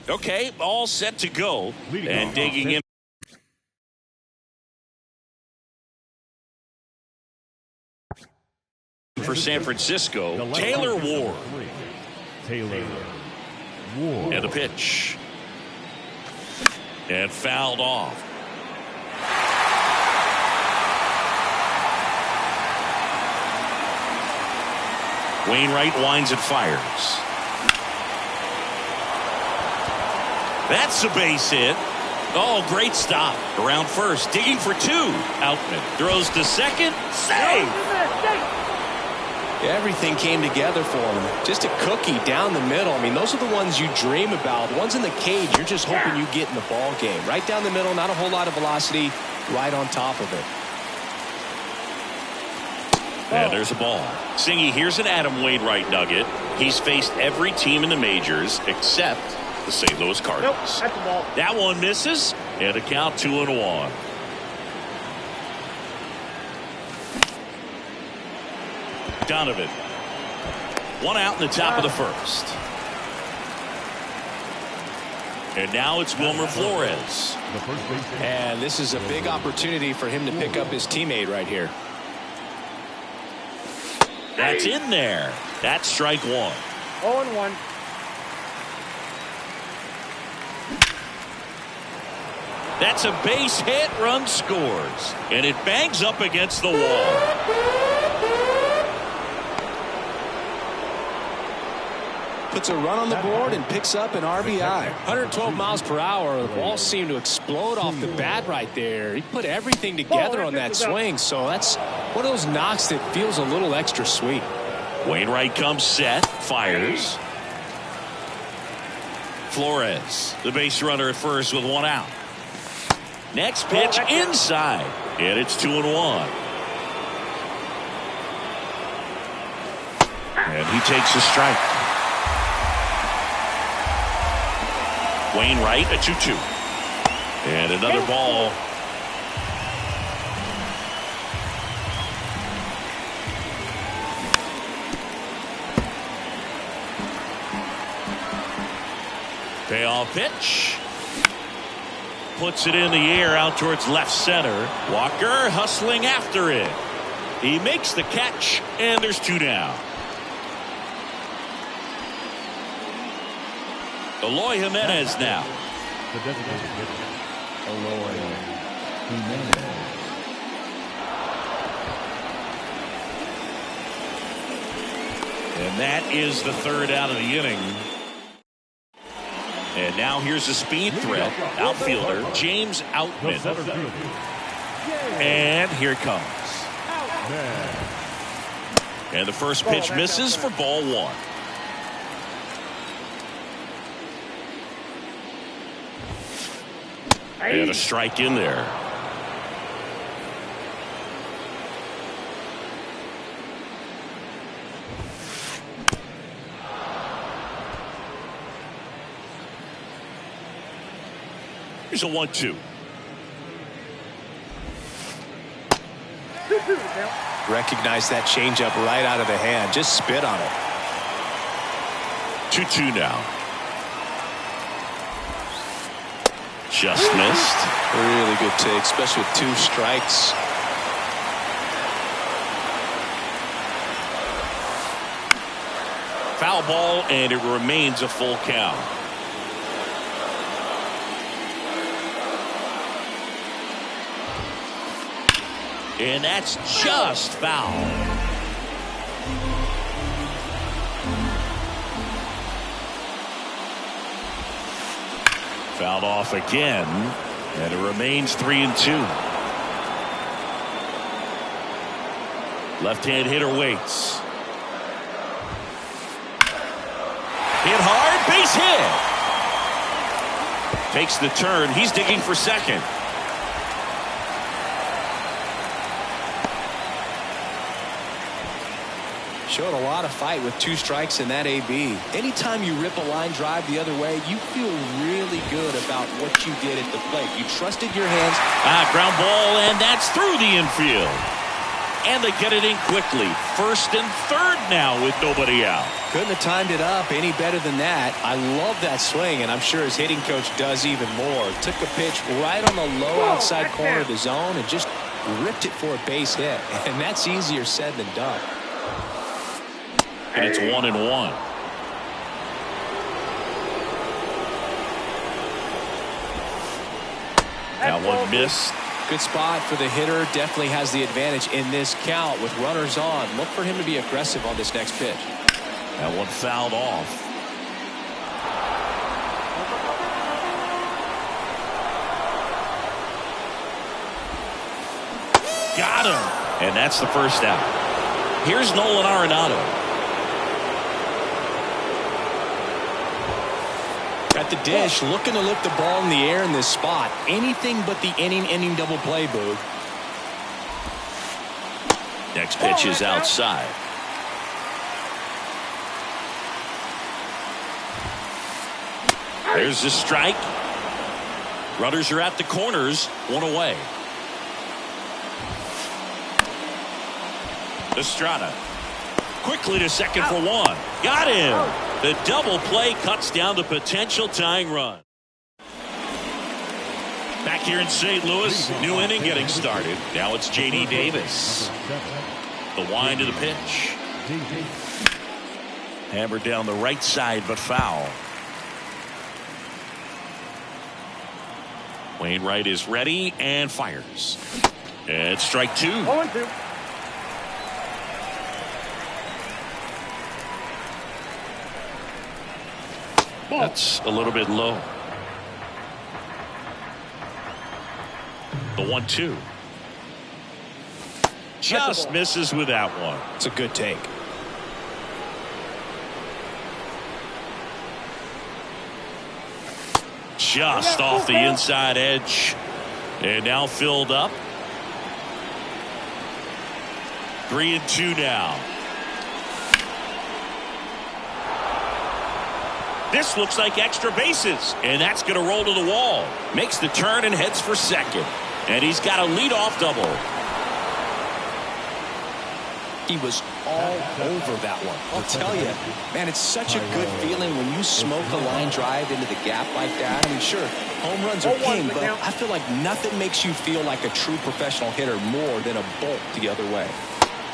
Okay, all set to go. And digging in for San Francisco, Taylor Ward. And the pitch. And fouled off. Wainwright winds and fires. That's a base hit. Oh, great stop. Around first, digging for two. Outman throws to second. Save! Everything came together for him. Just a cookie down the middle. I mean, those are the ones you dream about. The ones in the cage, you're just hoping you get in the ball game. Right down the middle, not a whole lot of velocity, right on top of it. And there's a ball. Singy, here's an Adam Wainwright nugget. He's faced every team in the majors except the St. Louis Cardinals. Nope, that's the ball. That one misses, and a count 2-1. Donovan. One out in the top of the first. And now it's Wilmer Flores. And this is a big opportunity for him to pick up his teammate right here. That's in there. That's strike one. 0-1. That's a base hit. Run scores. And it bangs up against the wall. Puts a run on the board and picks up an RBI. 112 miles per hour. The ball seemed to explode off the bat right there. He put everything together on that swing. So that's one of those knocks that feels a little extra sweet. Wainwright comes set. Fires. Flores, the base runner at first with one out. Next pitch inside. And it's 2-1. And he takes a strike. Wainwright, a 2-2. And another ball. Payoff pitch. Puts it in the air out towards left center. Walker hustling after it. He makes the catch, and there's two down. Eloy Jimenez now. And that is the third out of the inning. And now here's a speed threat. Outfielder James Outman. And here it comes. And the first pitch misses for ball one. And a strike in there. Here's a 1-2. Recognize that changeup right out of the hand. Just spit on it. 2-2 now. Just missed. Really good take, especially with two strikes. Foul ball, and it remains a full count. And that's just foul. Fouled off again, and it remains 3-2. Left-hand hitter waits. Hit hard, base hit. Takes the turn. He's digging for second. Showed a lot of fight with two strikes in that AB. Anytime you rip a line drive the other way, you feel really good about what you did at the plate. You trusted your hands. Ground ball, and that's through the infield. And they get it in quickly. First and third now with nobody out. Couldn't have timed it up any better than that. I love that swing, and I'm sure his hitting coach does even more. Took a pitch right on the low outside corner of the zone and just ripped it for a base hit. And that's easier said than done. And it's 1-1. That one missed. Good spot for the hitter. Definitely has the advantage in this count with runners on. Look for him to be aggressive on this next pitch. That one fouled off. Got him. And that's the first out. Here's Nolan Arenado. At the dish, looking to lift the ball in the air in this spot. Anything but the inning double play, Boog. Next pitch is outside. There's the strike. Runners are at the corners, one away. Estrada quickly to second for one. Got him. The double play cuts down the potential tying run. Back here in St. Louis, new inning getting started. Now it's J.D. Davis. The wind of the pitch. Hammered down the right side, but foul. Wainwright is ready and fires. And strike two. 0-2. That's a little bit low. The 1-2. Just misses with that one. It's a good take. Just off the inside edge. And now filled up. 3-2 now. This looks like extra bases, and that's going to roll to the wall. Makes the turn and heads for second. And he's got a leadoff double. He was all over that one. I'll tell you, man, it's such a good feeling when you smoke a line drive into the gap like that. I mean, sure, home runs are king, but I feel like nothing makes you feel like a true professional hitter more than a bolt the other way.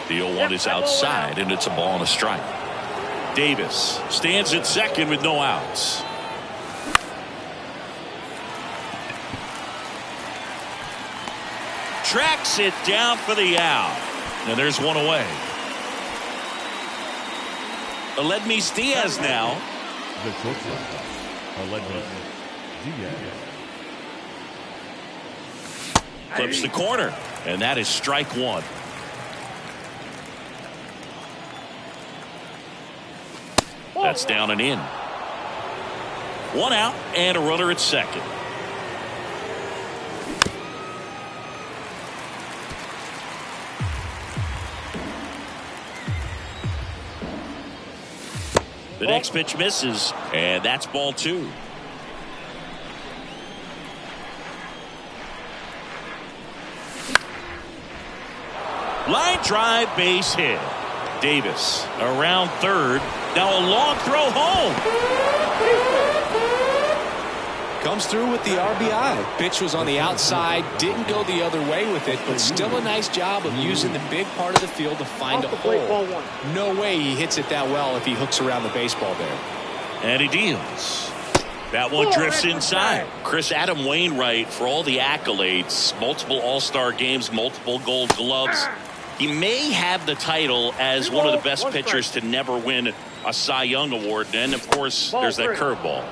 The 0-1 is outside, and it's a ball and a strike. Davis stands at second with no outs. Tracks it down for the out. And there's one away. Aledmys Diaz now. The shortstop, Aledmys Diaz. Clips the corner. And that is strike one. That's down and in. One out and a runner at second. The next pitch misses, and that's ball two. Line drive, base hit. Davis around third. Now a long throw home. Comes through with the RBI. Pitch was on the outside, didn't go the other way with it, but still a nice job of using the big part of the field to find a hole. No way he hits it that well if he hooks around the baseball there. And he deals. That one drifts inside. Chris Adam Wainwright, for all the accolades, multiple All-Star games, multiple Gold Gloves. He may have the title as one of the best pitchers to never win a Cy Young Award. And, of course, there's that curveball.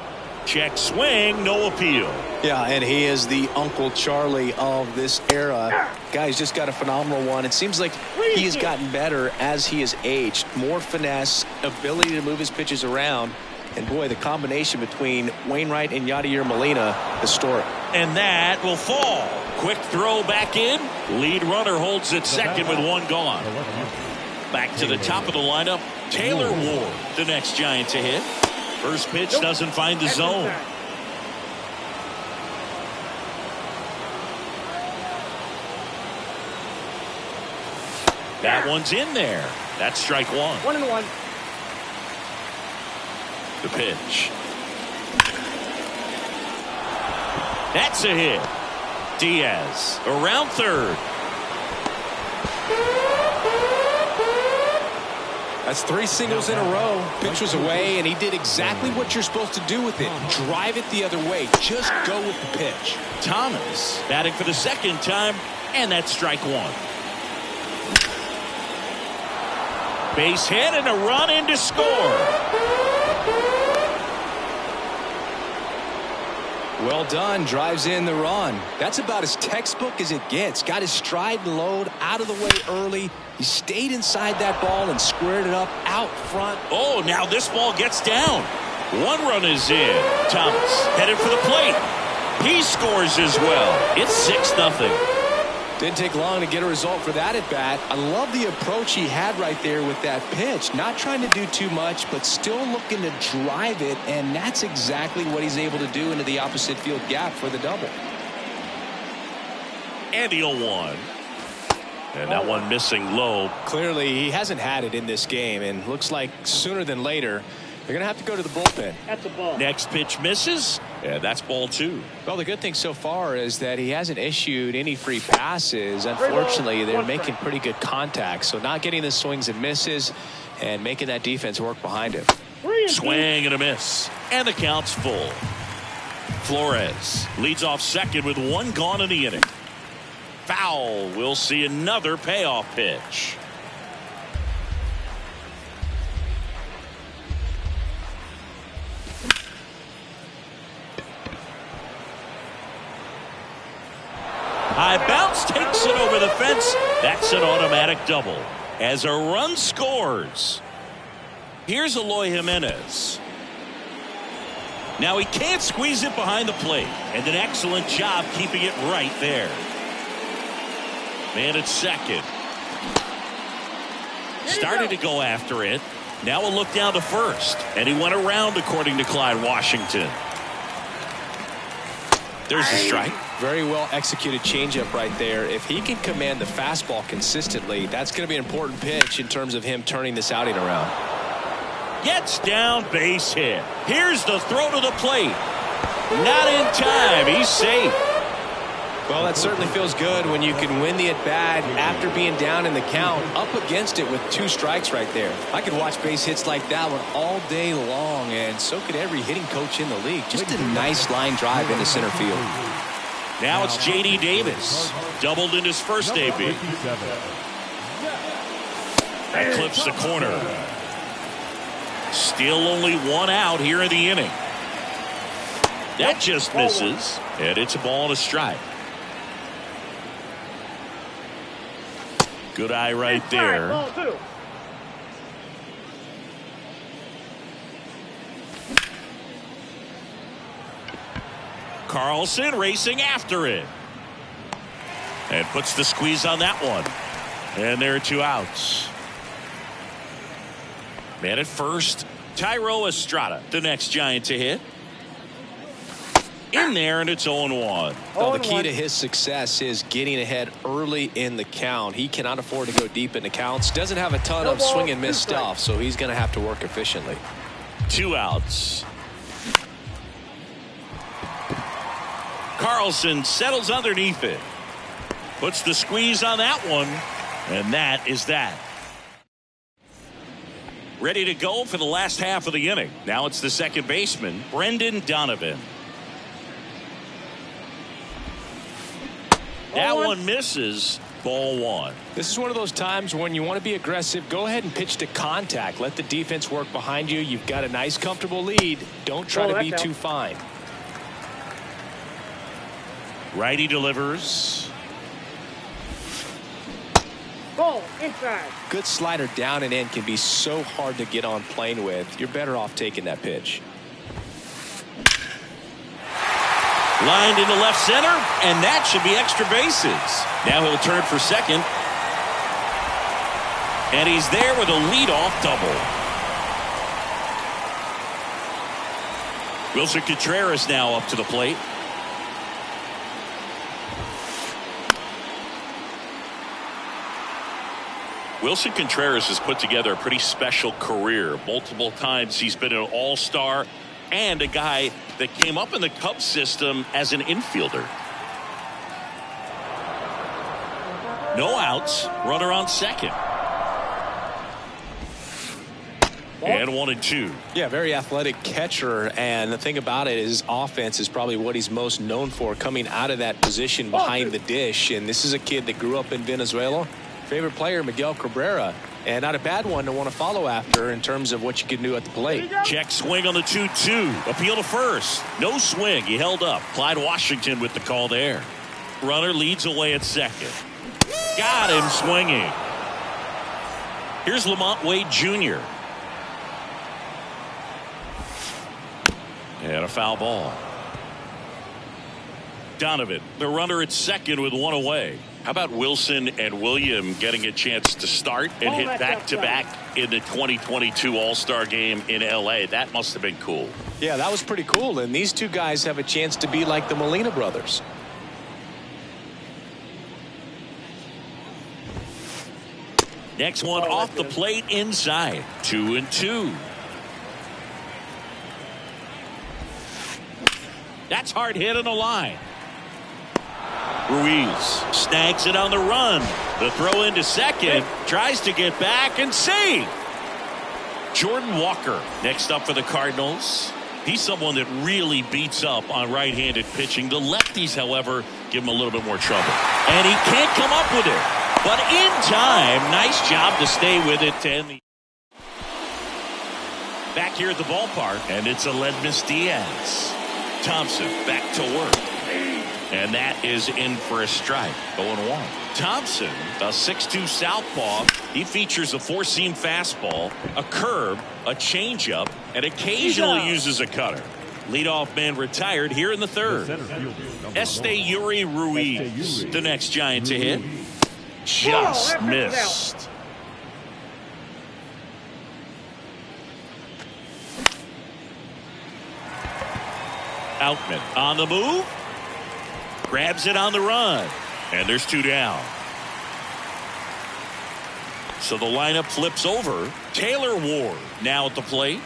Check swing, no appeal. Yeah, and he is the Uncle Charlie of this era. Guy's just got a phenomenal one. It seems like he has gotten better as he has aged. More finesse, ability to move his pitches around. And, boy, the combination between Wainwright and Yadier Molina, historic. And that will fall. Quick throw back in. Lead runner holds at second with one gone. Back to the top of the lineup. Taylor Ward, the next Giant to hit. First pitch doesn't find the zone. That one's in there. That's strike one. 1-1. The pitch. That's a hit. Diaz around third. That's 3 singles in a row. Pitch was away, and he did exactly what you're supposed to do with it. Drive it the other way. Just go with the pitch. Thomas batting for the second time, and that's strike one. Base hit and a run in to score. Well done. Drives in the run. That's about as textbook as it gets. Got his stride and load out of the way early. He stayed inside that ball and squared it up out front. Oh, now this ball gets down. 1 run is in. Thomas headed for the plate. He scores as well. It's 6-0. Didn't take long to get a result for that at bat. I love the approach he had right there with that pitch. Not trying to do too much, but still looking to drive it, and that's exactly what he's able to do into the opposite field gap for the double. And the 0-1. And that one missing low. Clearly, he hasn't had it in this game, and looks like sooner than later, they're going to have to go to the bullpen. That's a ball. Next pitch misses, and that's ball 2. Well, the good thing so far is that he hasn't issued any free passes. Unfortunately, they're making pretty good contact, so not getting the swings and misses and making that defense work behind him. Swing and a miss, and the count's full. Flores leads off second with 1 gone in the inning. Foul. We'll see another payoff pitch. High bounce takes it over the fence. That's an automatic double as a run scores. Here's Eloy Jimenez. Now he can't squeeze it behind the plate, and an excellent job keeping it right there. Man at second. Started to go after it. Now a look down to first, and he went around according to Clyde Washington. There's a strike. Very well executed changeup right there. If he can command the fastball consistently, that's going to be an important pitch in terms of him turning this outing around. Gets down, base hit. Here's the throw to the plate. Not in time. He's safe. Well, that certainly feels good when you can win the at-bat after being down in the count, up against it with 2 strikes right there. I could watch base hits like that one all day long, and so could every hitting coach in the league. Just a nice line drive into center field. Now it's J.D. Davis. Doubled in his first AB. That clips the corner. Still only 1 out here in the inning. That just misses, and it's a ball and a strike. Good eye right there. Ball 2. Carlson racing after it. And puts the squeeze on that one. And there are 2 outs. Man at first, Thairo Estrada, the next Giant to hit. In there, and it's 0-1. Well, the key to his success is getting ahead early in the count. He cannot afford to go deep in the counts. Doesn't have a ton of swing and miss stuff, so he's going to have to work efficiently. 2 outs. Carlson settles underneath it. Puts the squeeze on that one, and that is that. Ready to go for the last half of the inning. Now it's the second baseman, Brendan Donovan. That one misses. Ball 1. This is one of those times when you want to be aggressive. Go ahead and pitch to contact. Let the defense work behind you. You've got a nice, comfortable lead. Don't try to be too fine. Righty delivers. Ball inside. Good slider down and in can be so hard to get on plane with. You're better off taking that pitch. Lined into left center, and that should be extra bases. Now he'll turn for second. And he's there with a leadoff double. Wilson Contreras now up to the plate. Wilson Contreras has put together a pretty special career. Multiple times he's been an all-star and a guy that came up in the Cubs system as an infielder. No outs, runner on second. And 1-2. Yeah, very athletic catcher, and the thing about it is his offense is probably what he's most known for, coming out of that position behind the dish. And this is a kid that grew up in Venezuela. Favorite player, Miguel Cabrera, and not a bad one to want to follow after in terms of what you can do at the plate. Check swing on the 2-2. Appeal to first. No swing. He held up. Clyde Washington with the call there. Runner leads away at second. Got him swinging. Here's Lamont Wade Jr. And a foul ball. Donovan, the runner at second with one away. How about Wilson and William getting a chance to start and hit back-to-back in the 2022 All-Star game in L.A.? That must have been cool. Yeah, that was pretty cool. And these two guys have a chance to be like the Molina brothers. Next one off the plate inside. 2-2. That's hard hit on the line. Ruiz snags it on the run. The throw into second. Tries to get back and save. Jordan Walker next up for the Cardinals. He's someone that really beats up on right-handed pitching. The lefties, however, give him a little bit more trouble. And he can't come up with it. But in time, nice job to stay with it. And back here at the ballpark, and it's Aledmys Diaz. Thompson back to work. And that is in for a strike. 0-1. Thompson, a 6'2 southpaw. He features a four-seam fastball, a curve, a changeup, and occasionally uses a cutter. Leadoff man retired here in the third. Esteury Ruiz, the next Giant to hit. Just missed. Outman on the move. Grabs it on the run. And there's two down. So the lineup flips over. Taylor Ward now at the plate.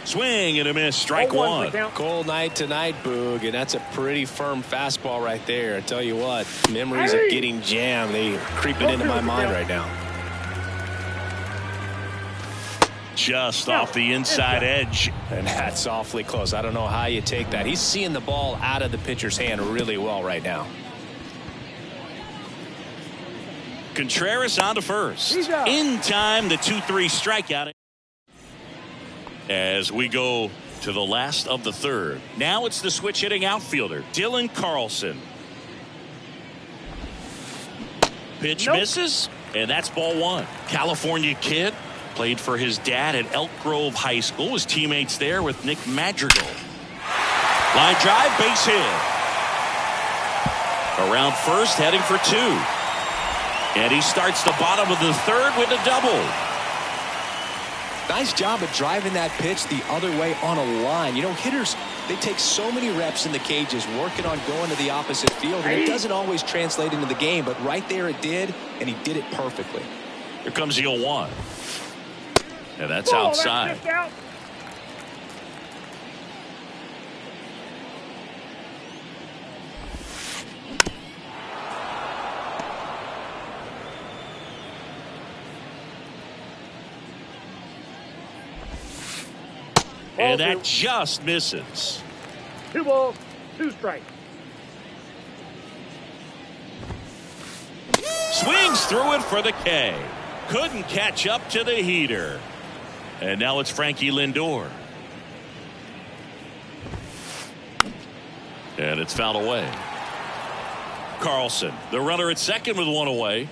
Swing and a miss. Strike one. Cold night tonight, Boog, and that's a pretty firm fastball right there. I tell you what, memories of getting jammed, they are creeping into my mind right now. Just off the inside edge. And that's awfully close. I don't know how you take that. He's seeing the ball out of the pitcher's hand really well right now. Contreras on to first. In time, the 2-3 strikeout. As we go to the last of the third. Now it's the switch hitting outfielder, Dylan Carlson. Pitch misses, and that's ball one. California kid. Played for his dad at Elk Grove High School. His teammates there with Nick Madrigal. Line drive, base hit. Around first, heading for two. And he starts the bottom of the third with a double. Nice job of driving that pitch the other way on a line. You know, hitters, they take so many reps in the cages working on going to the opposite field, and it doesn't always translate into the game, but right there it did, and he did it perfectly. Here comes the 0-1. And that's outside. And that just misses. 2 balls, 2 strikes. Swings through it for the K. Couldn't catch up to the heater. And now it's Frankie Lindor. And it's fouled away. Carlson, the runner at second with one away.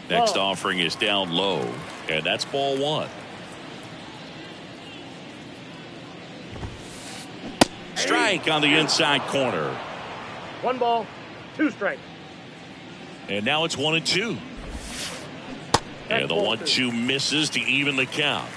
Next offering is down low. And that's ball one. Strike on the inside corner. 1 ball, 2 strikes. And now it's 1-2. And the 1-2 misses to even the count.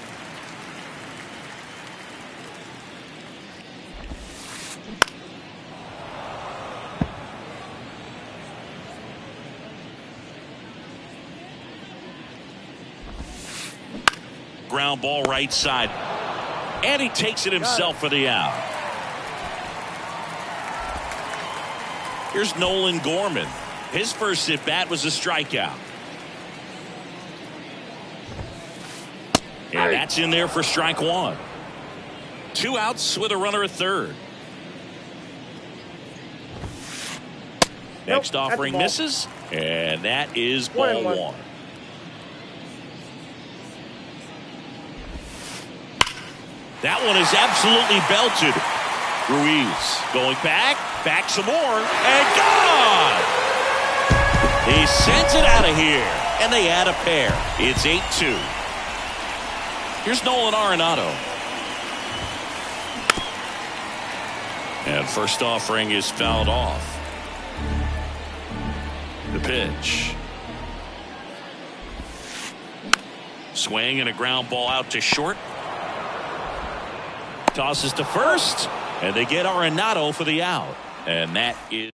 ground ball right side. And he takes it himself for the out. Here's Nolan Gorman. His first at bat was a strikeout. And that's in there for strike one. 2 outs with a runner at third. Next offering misses. And that is ball one. That one is absolutely belted. Ruiz going back some more, and gone! He sends it out of here, and they add a pair. It's 8-2. Here's Nolan Arenado. And first offering is fouled off. The pitch. Swing and a ground ball out to short. Tosses to first, and they get Arenado for the out. And that is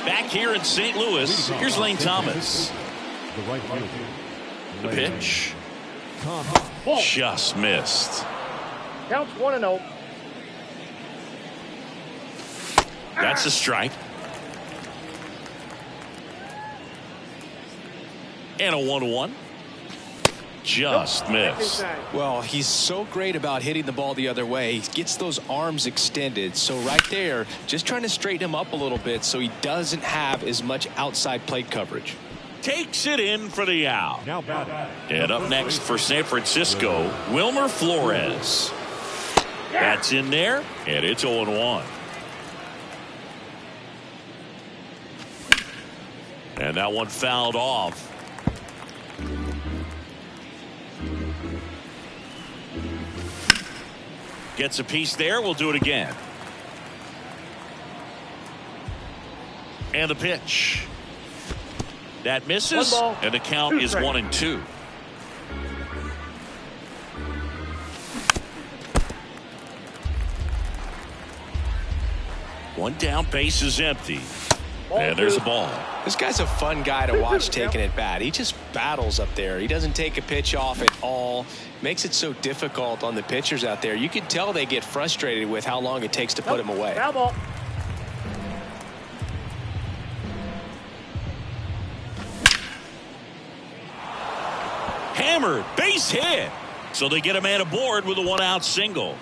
back here in St. Louis. Here's Lane Thomas. The right fielder. The pitch. Just missed. Counts 1-0. That's a strike. And a 1-1. Just missed. Well, he's so great about hitting the ball the other way. He gets those arms extended. So right there, just trying to straighten him up a little bit so he doesn't have as much outside plate coverage. Takes it in for the out. Now batting. And up next for San Francisco, Wilmer Flores. That's in there, and it's 0-1. And that one fouled off. Gets a piece there. We'll do it again. And the pitch. That misses. And the count is 1-2. One down, base is empty. And there's a ball. This guy's a fun guy to watch taking it bat. He just battles up there. He doesn't take a pitch off at all. Makes it so difficult on the pitchers out there. You can tell they get frustrated with how long it takes to put him away. Foul ball. Hammered, base hit. So they get a man aboard with a 1-out single.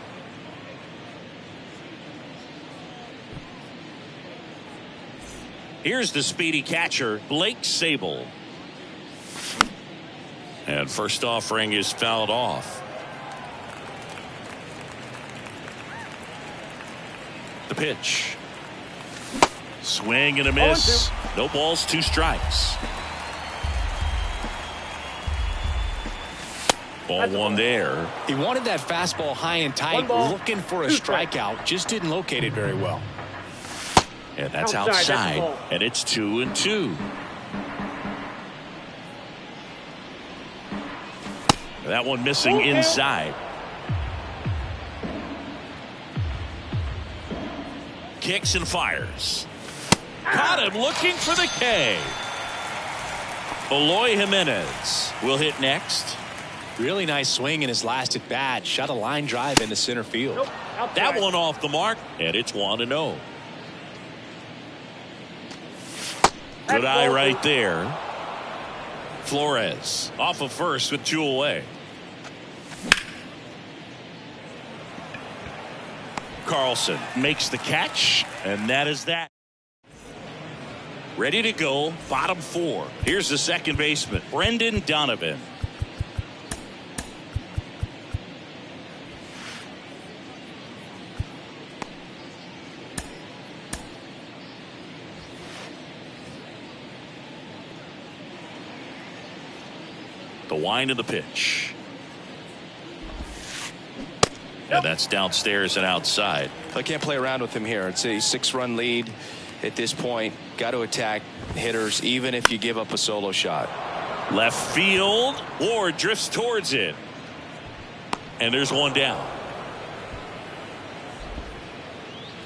Here's the speedy catcher, Blake Sabol. And first offering is fouled off. The pitch. Swing and a miss. No balls, 2 strikes. Ball one there. He wanted that fastball high and tight, looking for a strikeout. Just didn't locate it very well. And that's outside, and it's 2-2. That one missing inside. Kicks and fires. Caught him looking for the K. Eloy Jimenez will hit next. Really nice swing in his last at bat. Shot a line drive into center field. That one off the mark, and it's 1-0. Good eye right there. Flores off of first with 2 away. Carlson makes the catch, and that is that. Ready to go, bottom 4. Here's the second baseman, Brendan Donovan. The wind of the pitch. And that's downstairs and outside. I can't play around with him here. It's a 6-run lead at this point. Got to attack hitters even if you give up a solo shot. Left field. Ward drifts towards it. And there's one down.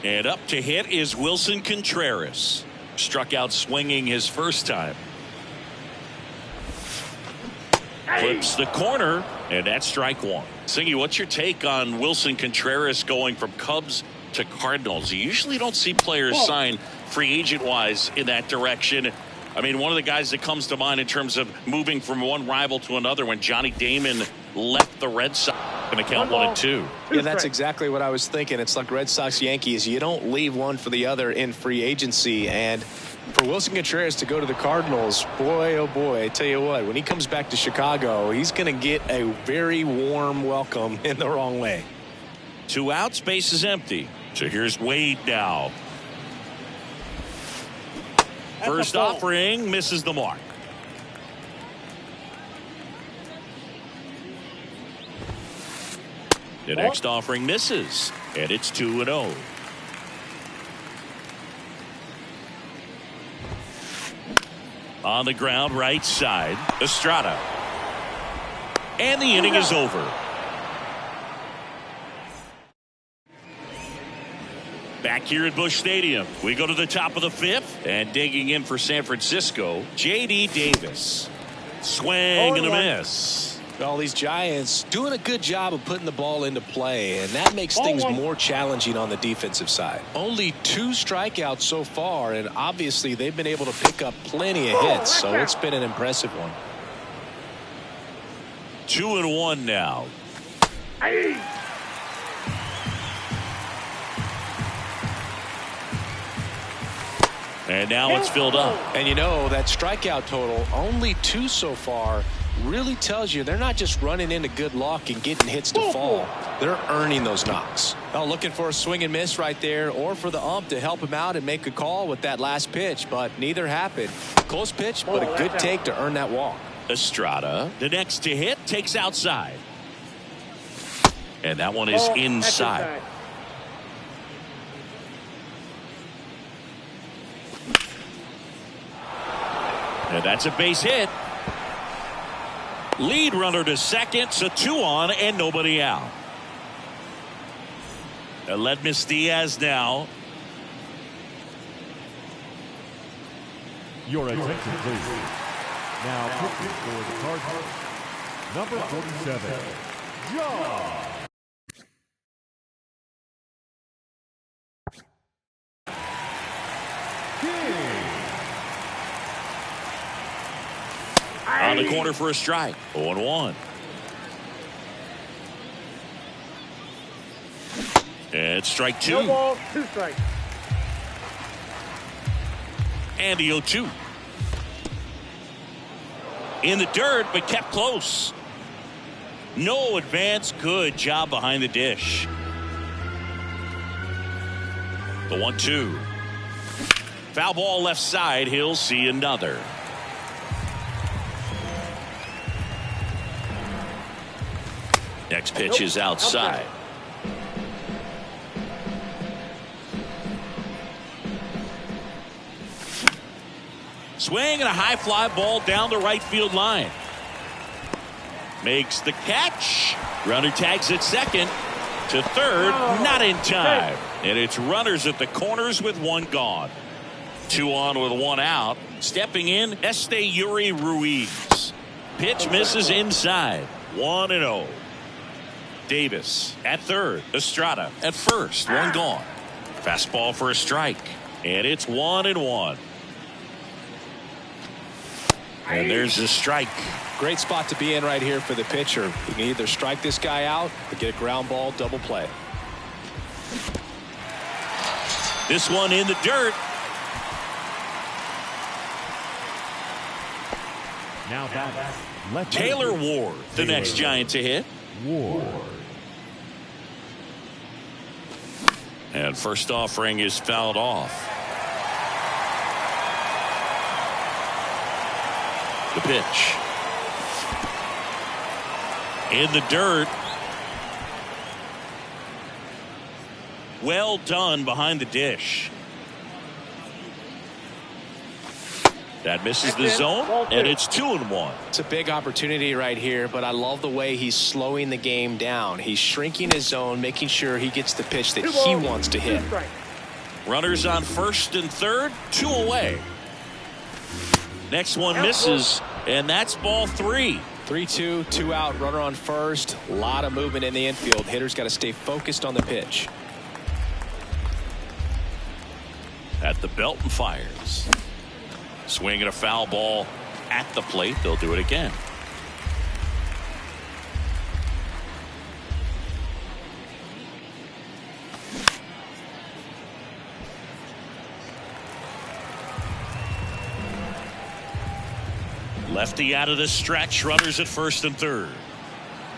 And up to hit is Wilson Contreras. Struck out swinging his first time. Clips the corner, and that's strike one. Singy, what's your take on Wilson Contreras going from Cubs to Cardinals? You usually don't see players sign free agent wise in that direction. I mean, one of the guys that comes to mind in terms of moving from one rival to another when Johnny Damon left the Red Sox. Going to count 1-2. Yeah, that's exactly what I was thinking. It's like Red Sox Yankees. You don't leave one for the other in free agency. And for Wilson Contreras to go to the Cardinals, boy, oh boy, I tell you what, when he comes back to Chicago, he's going to get a very warm welcome in the wrong way. 2 outs, base is empty. So here's Wade now. First offering misses the mark. The next offering misses, and it's 2-0. On the ground, right side, Estrada. And the inning is over. Back here at Busch Stadium, we go to the top of the 5th, and digging in for San Francisco, J.D. Davis. Swing and a miss. Well, these Giants doing a good job of putting the ball into play, and that makes things more challenging on the defensive side. Only 2 strikeouts so far, and obviously they've been able to pick up plenty of hits, so it's been an impressive one. 2-1 now. And now it's filled up. And you know, that strikeout total, only 2 so far, really tells you they're not just running into good luck and getting hits to fall. They're earning those knocks. Oh, looking for a swing and miss right there, or for the ump to help him out and make a call with that last pitch, but neither happened. Close pitch, but a good take to earn that walk. Estrada, the next to hit, takes outside. And that one is inside. And that's a base hit. Lead runner to second, so 2 on and nobody out. Aledmys Diaz now. Your attention, please. Now pitching for the Cardinals, number 47, John. On the corner for a strike. 0-1. And strike 2. 2 strikes. And the 0-2. In the dirt, but kept close. No advance. Good job behind the dish. The 1-2. Foul ball left side. He'll see another. Next pitch is outside. Swing and a high fly ball down the right field line. Makes the catch. Runner tags at second. To third, not in time. And it's runners at the corners with 1 gone. 2 on with 1 out. Stepping in, Esteury Ruiz. Pitch misses inside. 1-0. Davis at third. Estrada at first. 1 gone. Fastball for a strike. And it's 1-1. And there's a strike. Great spot to be in right here for the pitcher. You can either strike this guy out or get a ground ball double play. This one in the dirt. Now back. Taylor Ward, the next Giant to hit. Ward. And first offering is fouled off. The pitch. In the dirt. Well done behind the dish. That misses the zone, and it's 2-1. It's a big opportunity right here, but I love the way he's slowing the game down. He's shrinking his zone, making sure he gets the pitch that he wants to hit. Runners on first and third, 2 away. Next one misses, and that's ball 3. 3-2, 2 out, runner on first. A lot of movement in the infield. Hitter's got to stay focused on the pitch. At the belt and fires. Swinging a foul ball at the plate. They'll do it again. Lefty out of the stretch. Runners at first and third.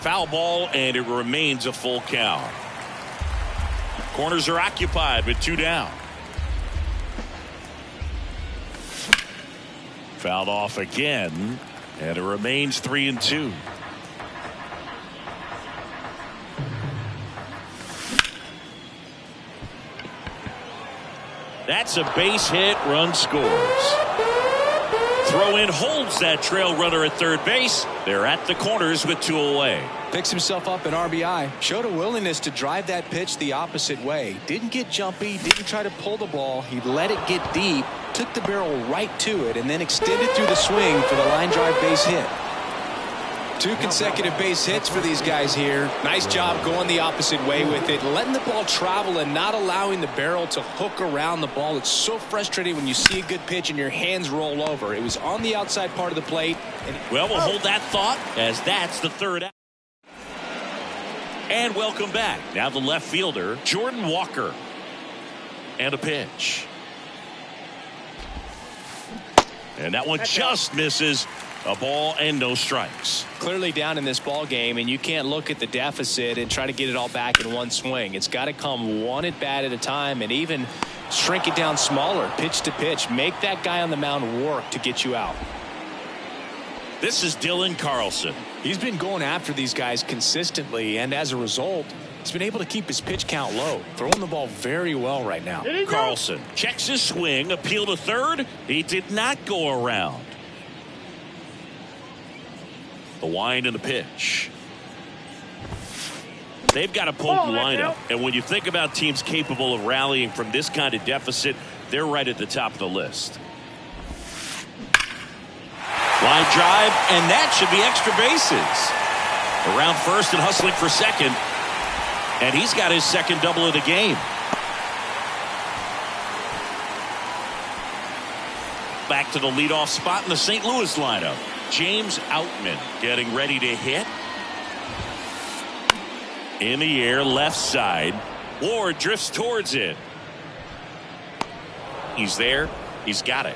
Foul ball, and it remains a full count. Corners are occupied with 2 down. Fouled off again, and it remains 3-2. That's a base hit. Run scores. Throw in holds that trail runner at third base. They're at the corners with 2 away. Picks himself up an RBI. Showed a willingness to drive that pitch the opposite way. Didn't get jumpy. Didn't try to pull the ball. He let it get deep. Took the barrel right to it and then extended through the swing for the line drive base hit. 2 consecutive base hits for these guys here. Nice job going the opposite way with it. Letting the ball travel and not allowing the barrel to hook around the ball. It's so frustrating when you see a good pitch and your hands roll over. It was on the outside part of the plate. Well, we'll hold that thought as that's the third out. And welcome back. Now the left fielder, Jordan Walker. And a pitch. And that one just misses. A ball and no strikes. Clearly down in this ball game, and you can't look at the deficit and try to get it all back in one swing. It's got to come one at bat at a time, and even shrink it down smaller, pitch to pitch. Make that guy on the mound work to get you out. This is Dylan Carlson. He's been going after these guys consistently, and as a result, he's been able to keep his pitch count low, throwing the ball very well right now. Carlson checks his swing, appeal to third. He did not go around. The wind and the pitch. They've got a potent lineup, and when you think about teams capable of rallying from this kind of deficit, they're right at the top of the list. Line drive, and that should be extra bases. Around first and hustling for second, and he's got his second double of the game. Back to the leadoff spot in the St. Louis lineup. James Outman getting ready to hit. In the air, left side. Ward drifts towards it. He's there. He's got it.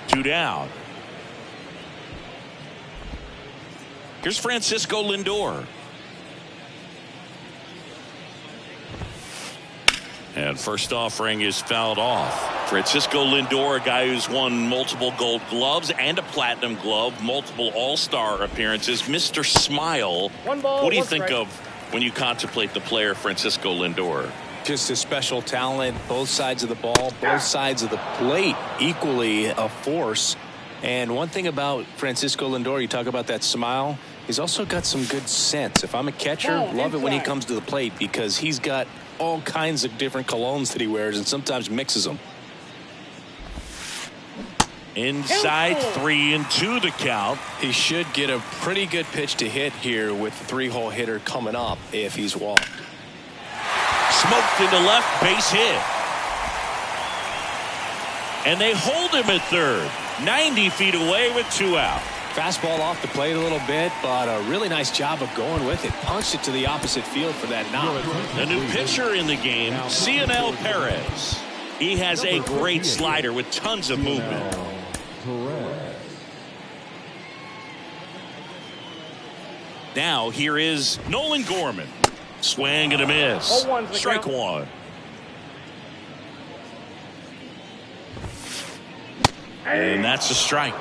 2 down. Here's Francisco Lindor. And first offering is fouled off. Francisco Lindor, a guy who's won multiple gold gloves and a platinum glove, multiple all-star appearances. Mr. Smile. What do you think of when you contemplate the player Francisco Lindor? Just a special talent, both sides of the ball, both sides of the plate, equally a force. And one thing about Francisco Lindor, you talk about that smile, he's also got some good sense. If I'm a catcher, love it when he comes to the plate because he's got all kinds of different colognes that he wears and sometimes mixes them. Inside, 3-2 the count. He should get a pretty good pitch to hit here with the 3-hole hitter coming up if he's walked. Smoked into left, base hit. And they hold him at third. 90 feet away with 2 out. Fastball off the plate a little bit, but a really nice job of going with it. Punched it to the opposite field for that knock. The new pitcher in the game, Cionel Perez. He has a great slider with tons of movement. Now here is Nolan Gorman. Swing and a miss. Strike 1. And that's a strike.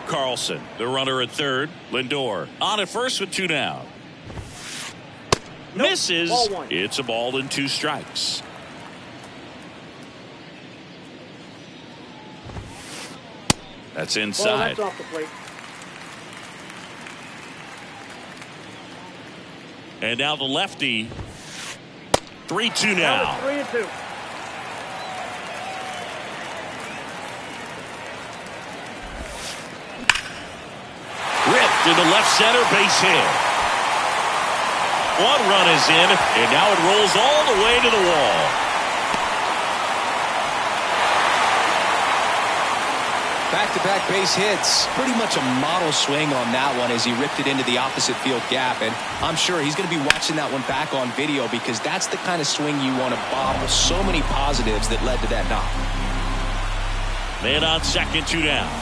Carlson, the runner at third. Lindor on at first with 2 down. Misses. It's a ball and 2 strikes. That's inside. That's off the plate. And now the lefty. 3-2 now. 3-2. Ripped Drifted to left center, base hit. One run is in, and now it rolls all the way to the wall. Back-to-back base hits. Pretty much a model swing on that one as he ripped it into the opposite field gap. And I'm sure he's going to be watching that one back on video because that's the kind of swing you want to bottle. So many positives that led to that knock. Man on second, 2 down.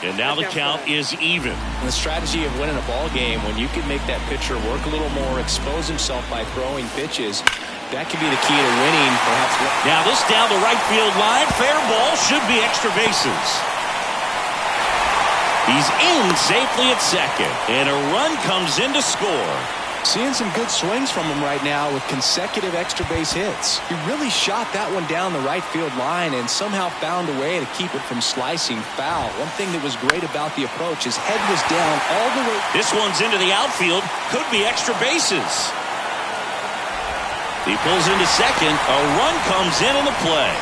And now the count is even. And the strategy of winning a ball game, when you can make that pitcher work a little more, expose himself by throwing pitches, that could be the key to winning, perhaps. Now this down the right field line. Fair ball, should be extra bases. He's in safely at second, and a run comes in to score. Seeing some good swings from him right now with consecutive extra base hits. He really shot that one down the right field line and somehow found a way to keep it from slicing foul. One thing that was great about the approach, his head was down all the way. This one's into the outfield. Could be extra bases. He pulls into second. A run comes in on the play.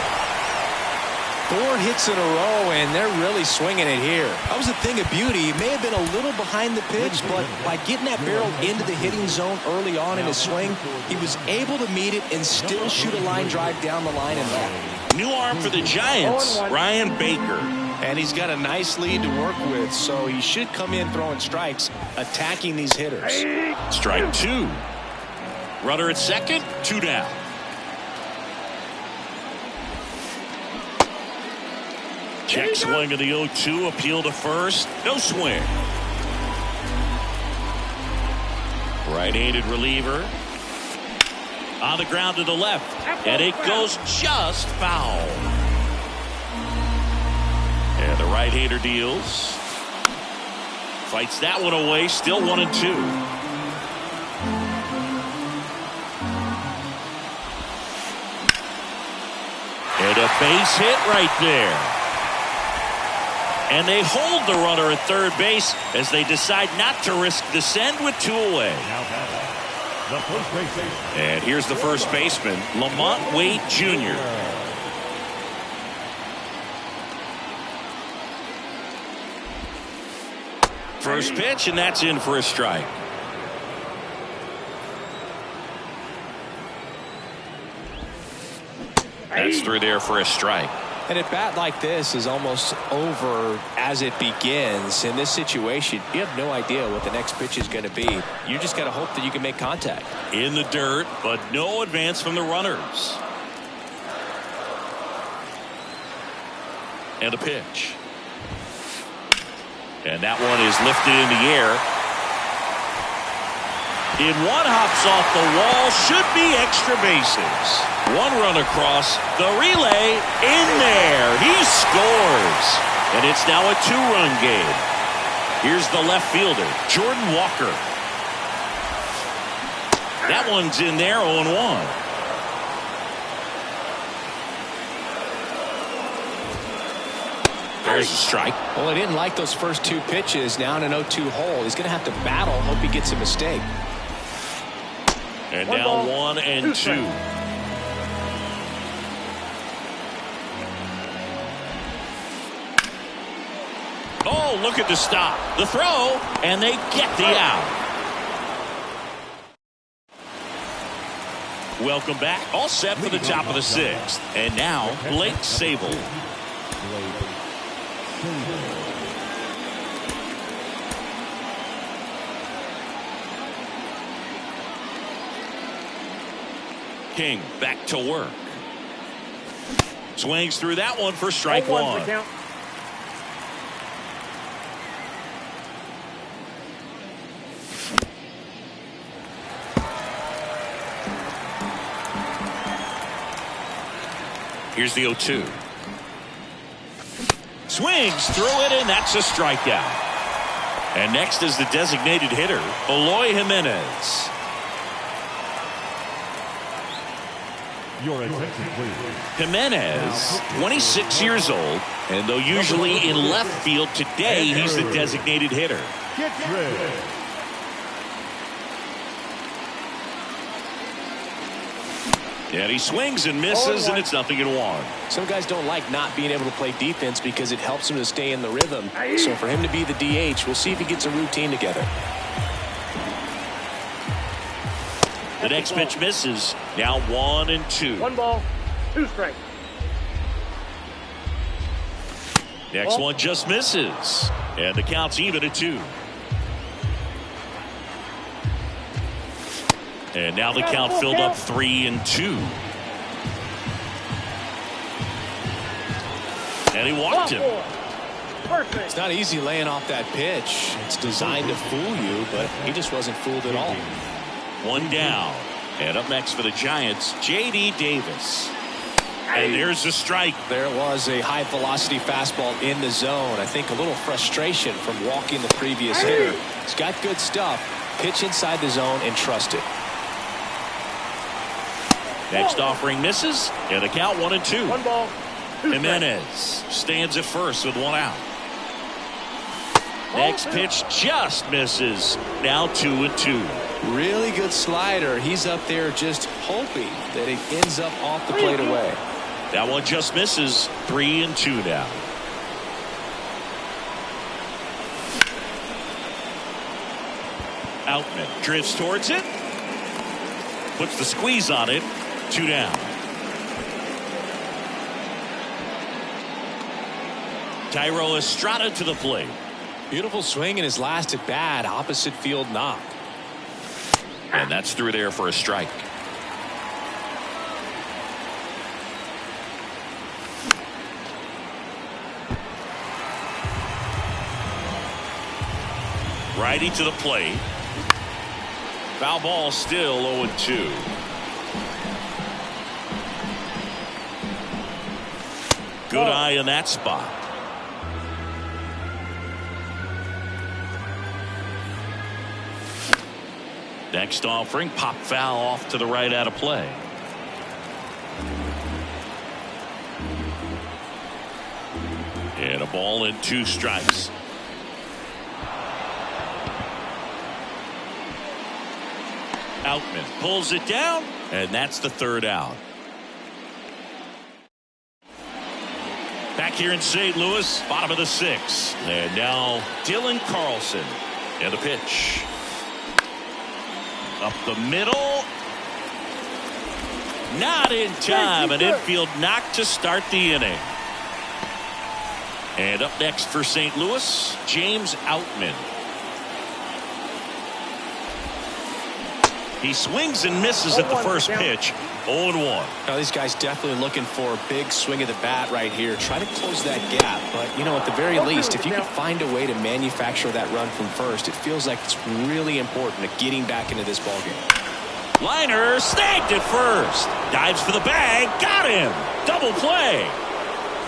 4 hits in a row, and they're really swinging it here. That was a thing of beauty. He may have been a little behind the pitch, but by getting that barrel into the hitting zone early on in his swing, he was able to meet it and still shoot a line drive down the line and left. New arm for the Giants, Ryan Baker. And he's got a nice lead to work with, so he should come in throwing strikes, attacking these hitters. Strike 2. Runner at second, 2 down. Check swing of the 0-2, appeal to first, no swing. Right-handed reliever. On the ground to the left, and it goes just foul. And the right-hander deals. Fights that one away, still 1-2. And a base hit right there. And they hold the runner at third base as they decide not to risk the send with 2 away. And here's the first baseman, Lamont Wade Jr. First pitch, and that's in for a strike. That's through there for a strike. And a bat like this is almost over as it begins. In this situation, you have no idea what the next pitch is going to be. You just got to hope that you can make contact. In the dirt, but no advance from the runners. And a pitch. And that one is lifted in the air. In one, hops off the wall, should be extra bases. One run across, the relay in there. He scores. And it's now a 2-run game. Here's the left fielder, Jordan Walker. That one's in there, 0-1. There's a strike. Well, I didn't like those first 2 pitches. Now in an 0-2 hole. He's going to have to battle. Hope he gets a mistake. And now 1-2. Oh, look at the stop. The throw, and they get the out. Welcome back. All set for the top of the 6th. And now, Blake Sabol. King back to work. Swings through that one for strike 1. Here's the 0-2. Swings through it, and that's a strikeout. And next is the designated hitter, Eloy Jimenez. Your attention, please. Jimenez, 26 years old, and though usually in left field, today he's the designated hitter. Get ready. And he swings and misses, and it's 0-1. Some guys don't like not being able to play defense because it helps them to stay in the rhythm. So for him to be the DH, we'll see if he gets a routine together. The next pitch misses. Now 1-2. 1 ball, 2 strikes. Next one just misses. And the count's even at 2. And now the count filled up 3-2. And he walked him. It's not easy laying off that pitch. It's designed to fool you, but he just wasn't fooled at all. 1 down. And up next for the Giants, J.D. Davis. And there's a strike. There was a high velocity fastball in the zone. I think a little frustration from walking the previous hitter. He's got good stuff. Pitch inside the zone and trust it. Next offering misses, and the count 1-2. 1 ball, 2 Jimenez stands at first with 1 out. Next pitch just misses. Now 2-2. Really good slider. He's up there just hoping that it ends up off the plate away. That one just misses. 3-2 now. Outman drifts towards it. Puts the squeeze on it. 2 down. Tyro Estrada to the plate. Beautiful swing in his last at bat. Opposite field knock. And that's through there for a strike. Righty to the plate. Foul ball still 0-2. Good eye in that spot. Next offering, pop foul off to the right out of play. And a ball and 2 strikes. Outman pulls it down, and that's the 3rd out. Back here in St. Louis, bottom of the 6th. And now Dylan Carlson. And the pitch. Up the middle. Not in time. An infield knock to start the inning. And up next for St. Louis, James Outman. He swings and misses at the first pitch. 0-1. Now these guys definitely looking for a big swing of the bat right here. Try to close that gap. But, you know, at the very least, if you can find a way to manufacture that run from first, it feels like it's really important to getting back into this ballgame. Liner snagged at first. Dives for the bag. Got him. Double play.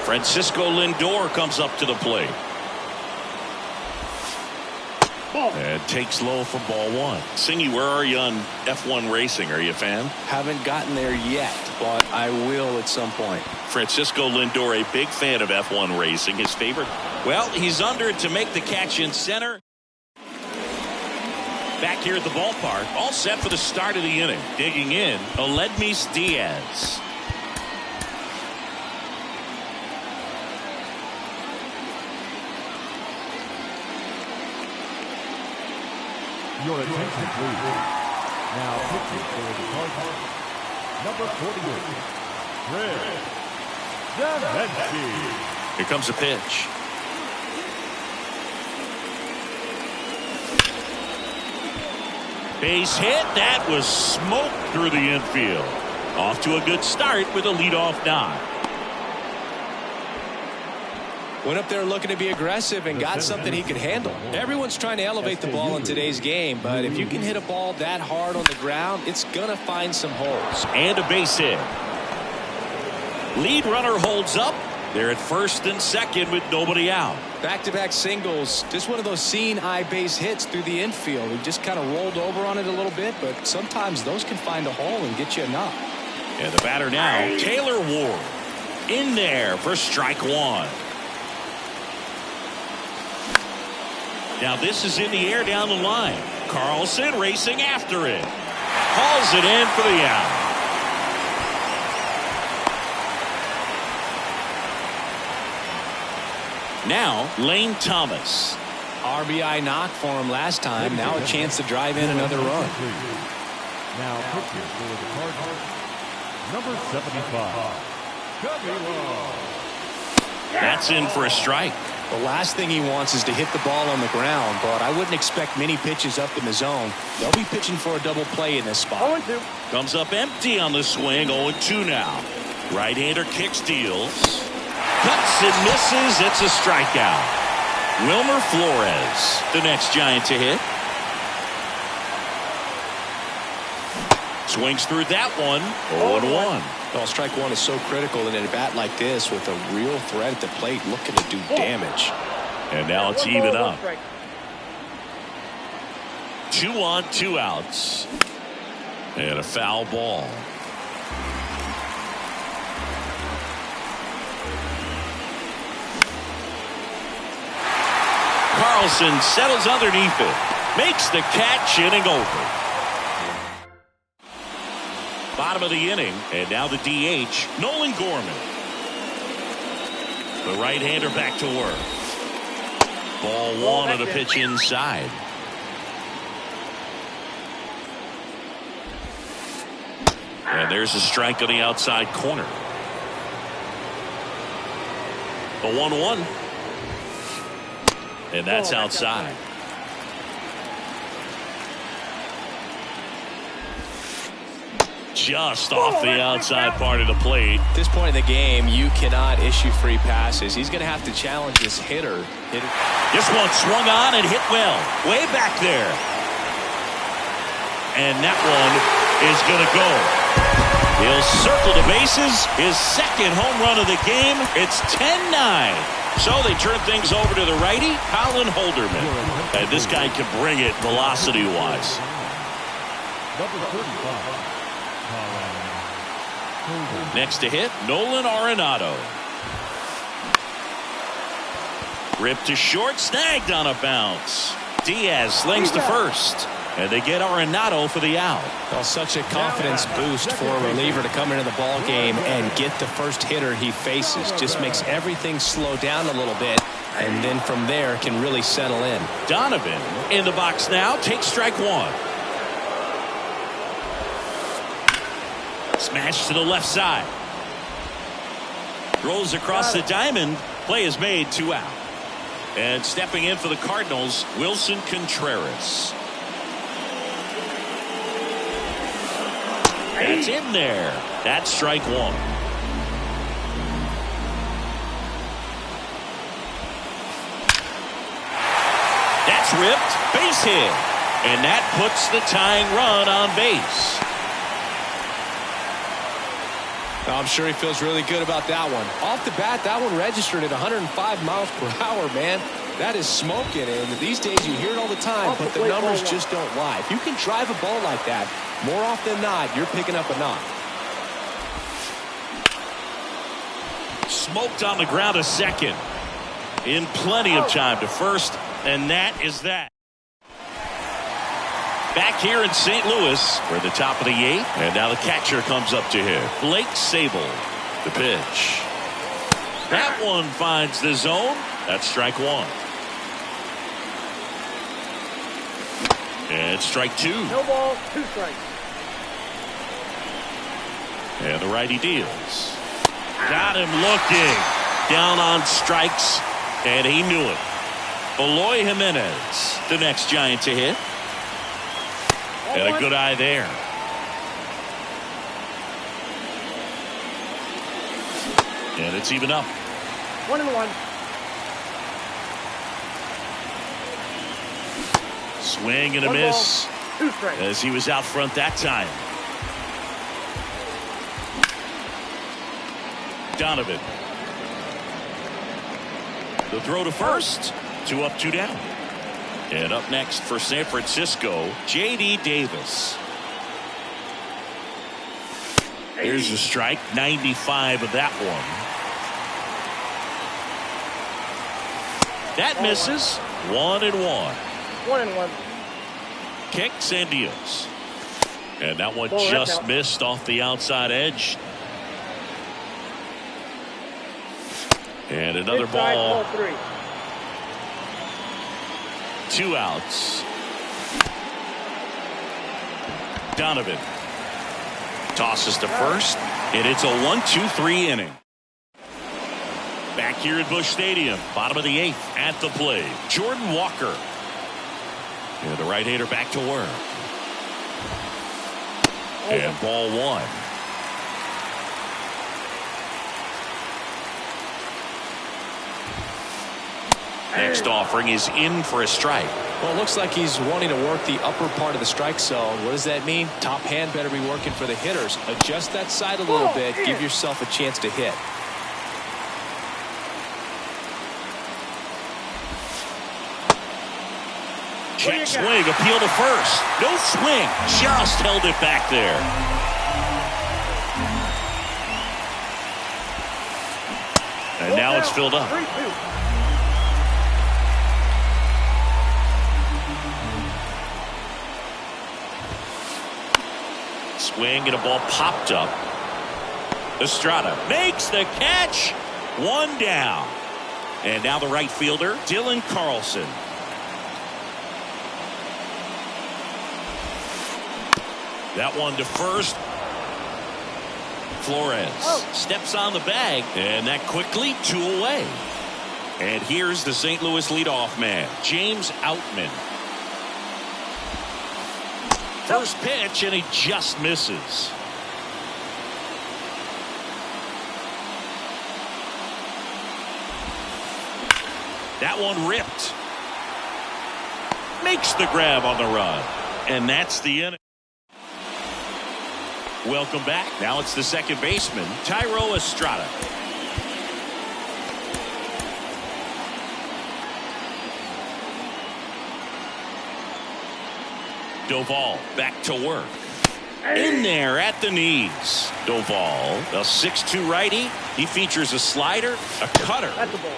Francisco Lindor comes up to the plate. And takes low for ball 1. Singy, where are you on F1 racing? Are you a fan? Haven't gotten there yet, but I will at some point. Francisco Lindor, a big fan of F1 racing. His favorite? Well, he's under it to make the catch in center. Back here at the ballpark, all set for the start of the inning. Digging in, Aledmys Diaz. Your attention, please. Now pitching for the Cardinals, number 48, Fred Devenski. Here comes a pitch. Base hit. That was smoke through the infield. Off to a good start with a leadoff knock. Went up there looking to be aggressive and got something he could handle. Everyone's trying to elevate the ball in today's game, but if you can hit a ball that hard on the ground, it's going to find some holes. And a base hit. Lead runner holds up. They're at first and second with nobody out. Back-to-back singles. Just one of those seeing eye base hits through the infield. He just kind of rolled over on it a little bit, but sometimes those can find a hole and get you a knock. And the batter now, Taylor Ward. In there for strike 1. Now this is in the air down the line. Carlson racing after it. Hauls it in for the out. Now Lane Thomas. RBI knock for him last time. Now a chance to drive in another run. Now pitching for the Cardinals, number 75. That's in for a strike. The last thing he wants is to hit the ball on the ground, but I wouldn't expect many pitches up in the zone. They'll be pitching for a double play in this spot. 0-2. Comes up empty on the swing. 0-2 now. Right-hander kick, steals. Cuts and misses. It's a strikeout. Wilmer Flores, the next Giant to hit. Swings through that one. 0-1. Well, strike one is so critical in a bat like this with a real threat at the plate looking to do damage. And now it's 1 ball, even 1 up. strike. 2 on, 2 outs. And a foul ball. Carlson settles underneath it. Makes the catch, inning over. Bottom of the inning, and now the DH, Nolan Gorman. The right-hander back to work. Ball 1 and a pitch inside. And there's a strike on the outside corner. The 1-1. And that's outside. Just off the outside part of the plate. At this point in the game, you cannot issue free passes. He's going to have to challenge this hitter. This one swung on and hit well. Way back there. And that one is going to go. He'll circle the bases. His second home run of the game. It's 10-9. So they turn things over to the righty, Colin Holderman. And this guy can bring it velocity-wise. Number 35. Next to hit, Nolan Arenado. Ripped to short, snagged on a bounce. Diaz slings to first. And they get Arenado for the out. Well, such a confidence boost for a reliever to come into the ball game and get the first hitter he faces. Just makes everything slow down a little bit, and then from there can really settle in. Donovan in the box now, takes strike 1. Smash to the left side. Rolls across the diamond. Play is made, 2 out. And stepping in for the Cardinals, Wilson Contreras. That's in there. That's strike 1. That's ripped. Base hit. And that puts the tying run on base. I'm sure he feels really good about that one. Off the bat, that one registered at 105 miles per hour, man. That is smoking, and these days you hear it all the time, but the numbers just don't lie. If you can drive a ball like that, more often than not, you're picking up a knock. Smoked on the ground a second. In plenty of time to first, and that is that. Back here in St. Louis, we're at the top of the 8th, and now the catcher comes up to hit. Blake Sable, the pitch. That one finds the zone. That's strike 1. And strike 2. No ball, 2 strikes. And the righty deals. Got him looking. Down on strikes, and he knew it. Eloy Jimenez, the next Giant to hit. And a good eye there. And it's even up. 1-1. Swing and a 1 miss. ball, 2 strikes. As he was out front that time. Donovan. The throw to first. 2 up, 2 down. And up next for San Francisco, J.D. Davis. Here's a strike, 95 of that one. That misses. 1-1. 1-1. Kicks and deals. And that one Ball just out. missed off the outside edge. And another Inside, ball. ball 3. 2 outs. Donovan tosses to first, and it's a 1-2-3 inning. Back here at Busch Stadium, bottom of the 8th, at the plate, Jordan Walker. And the right-hander back to work. And ball 1. Next offering is in for a strike. Well, it looks like he's wanting to work the upper part of the strike zone. What does that mean? Top hand better be working for the hitters. Adjust that side a little bit. Give yourself a chance to hit. Check swing, appeal to first. No swing, just held it back there. And now it's filled up. Swing and a ball popped up. Estrada makes the catch. 1 down. And now the right fielder, Dylan Carlson. That one to first. Flores steps on the bag, and that quickly 2 away. And here's the St. Louis leadoff man, James Outman. First pitch, and he just misses. That one ripped. Makes the grab on the run. And that's the inning. Welcome back. Now it's the second baseman, Thairo Estrada. Doval back to work. In there at the knees. Doval, a 6'2" righty. He features a slider, a cutter,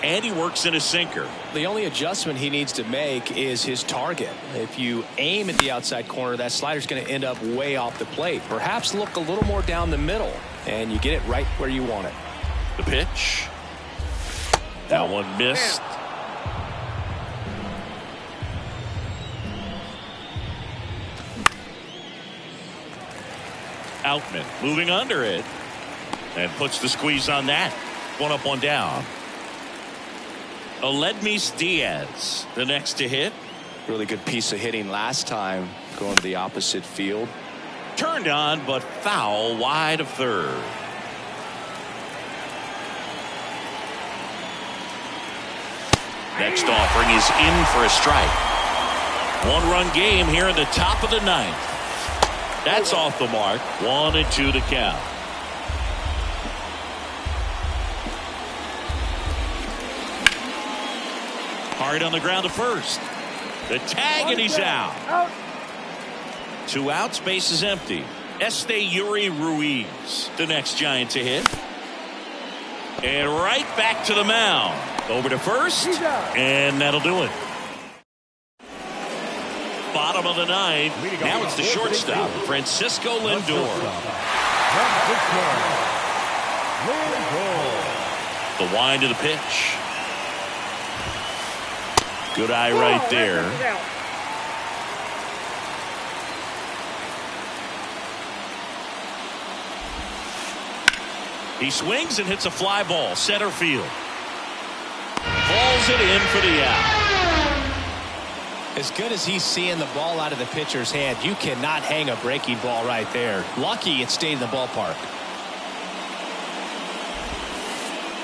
and he works in a sinker. The only adjustment he needs to make is his target. If you aim at the outside corner, that slider's going to end up way off the plate. Perhaps look a little more down the middle, and you get it right where you want it. The pitch. That one missed. Outman moving under it and puts the squeeze on that. 1 up, 1 down. Aledmys Diaz, the next to hit. Really good piece of hitting last time, going to the opposite field. Turned on, but foul wide of third. Next offering is in for a strike. 1-run game here in the top of the 9th. That's off the mark. 1-2 to count. Hard on the ground to first. The tag, and he's out. 2 outs, base is empty. Esteury Ruiz, the next Giant to hit. And right back to the mound. Over to first, and that'll do it. Bottom of the 9th. Now it's the shortstop, Francisco Lindor. The wind of the pitch. Good eye right there. He swings and hits a fly ball, center field. Falls it in for the out. As good as he's seeing the ball out of the pitcher's hand, you cannot hang a breaking ball right there. Lucky it stayed in the ballpark.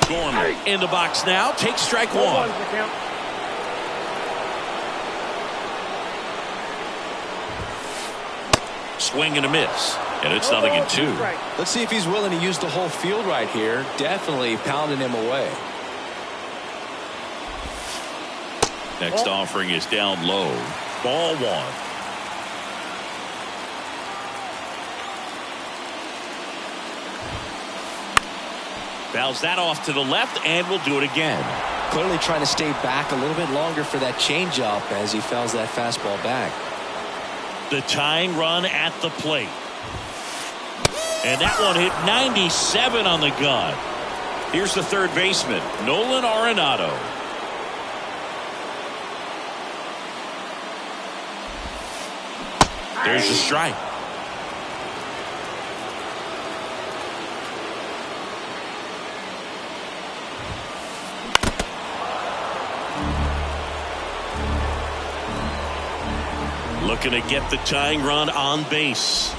Gorman in the box now. Takes strike 1. Swing and a miss. And it's 0-2. Let's see if he's willing to use the whole field right here. Definitely pounding him away. Next offering is down low. Ball 1. Fouls that off to the left, and will do it again. Clearly trying to stay back a little bit longer for that changeup as he fouls that fastball back. The tying run at the plate. And that one hit 97 on the gun. Here's the third baseman, Nolan Arenado. There's a strike. Looking to get the tying run on base.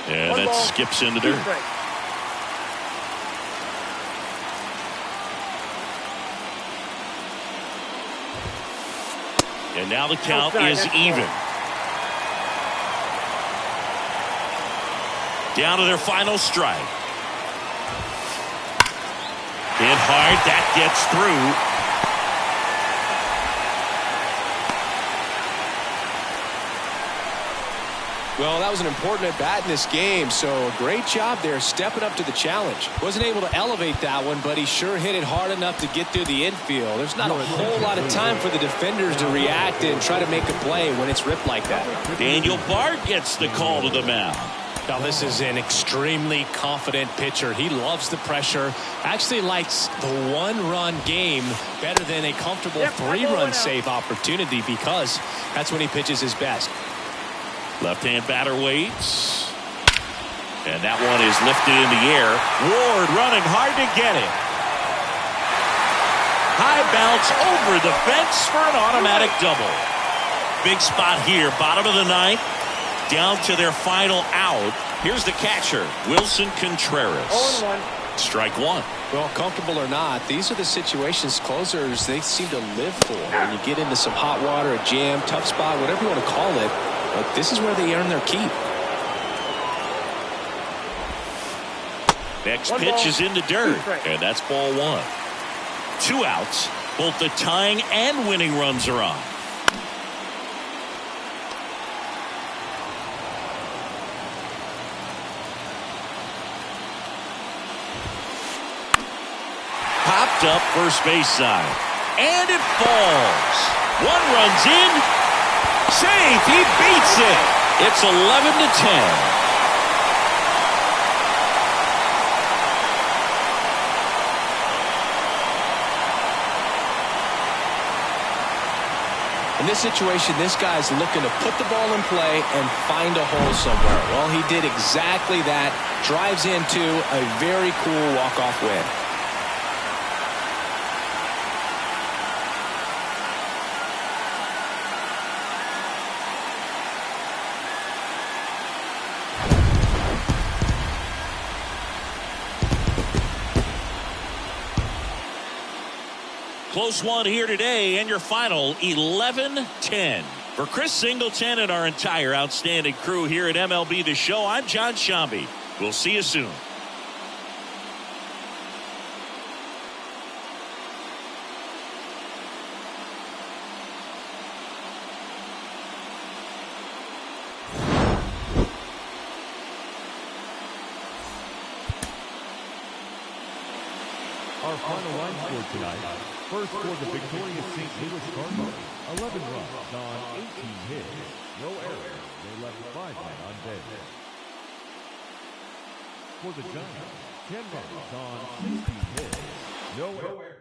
And that skips into dirt. And now the count is even. Down to their final strike. Hit hard. That gets through. Well, that was an important at-bat in this game, so a great job there stepping up to the challenge. Wasn't able to elevate that one, but he sure hit it hard enough to get through the infield. There's not a whole lot of time for the defenders to react and try to make a play when it's ripped like that. Daniel Bard gets the call to the mound. Now, this is an extremely confident pitcher. He loves the pressure. Actually likes the one-run game better than a comfortable three-run save opportunity because that's when he pitches his best. Left-hand batter waits. And that one is lifted in the air. Ward running hard to get it. High bounce over the fence for an automatic double. Big spot here. Bottom of the ninth. Down to their final out. Here's the catcher, Wilson Contreras. 0-1. Strike one. Well, comfortable or not, these are the situations closers they seem to live for. When you get into some hot water, a jam, tough spot, whatever you want to call it, but this is where they earn their keep. Next pitch is in the dirt, and that's ball one. 2 outs. Both the tying and winning runs are on. Popped up first base side. And it falls. One runs in. Safe. He beats it. It's 11-10. In this situation, this guy's looking to put the ball in play and find a hole somewhere. Well, he did exactly that. Drives into a very cool walk-off win. Close one here today, and your final 11-10. For Chris Singleton and our entire outstanding crew here at MLB The Show, I'm John Shambi. We'll see you soon. Our final line score tonight. First for the victorious St. Louis Cardinals, 11 runs on 18 hits, no errors. They left 5 men on base. For the Giants, 10 runs on 16 hits, no errors.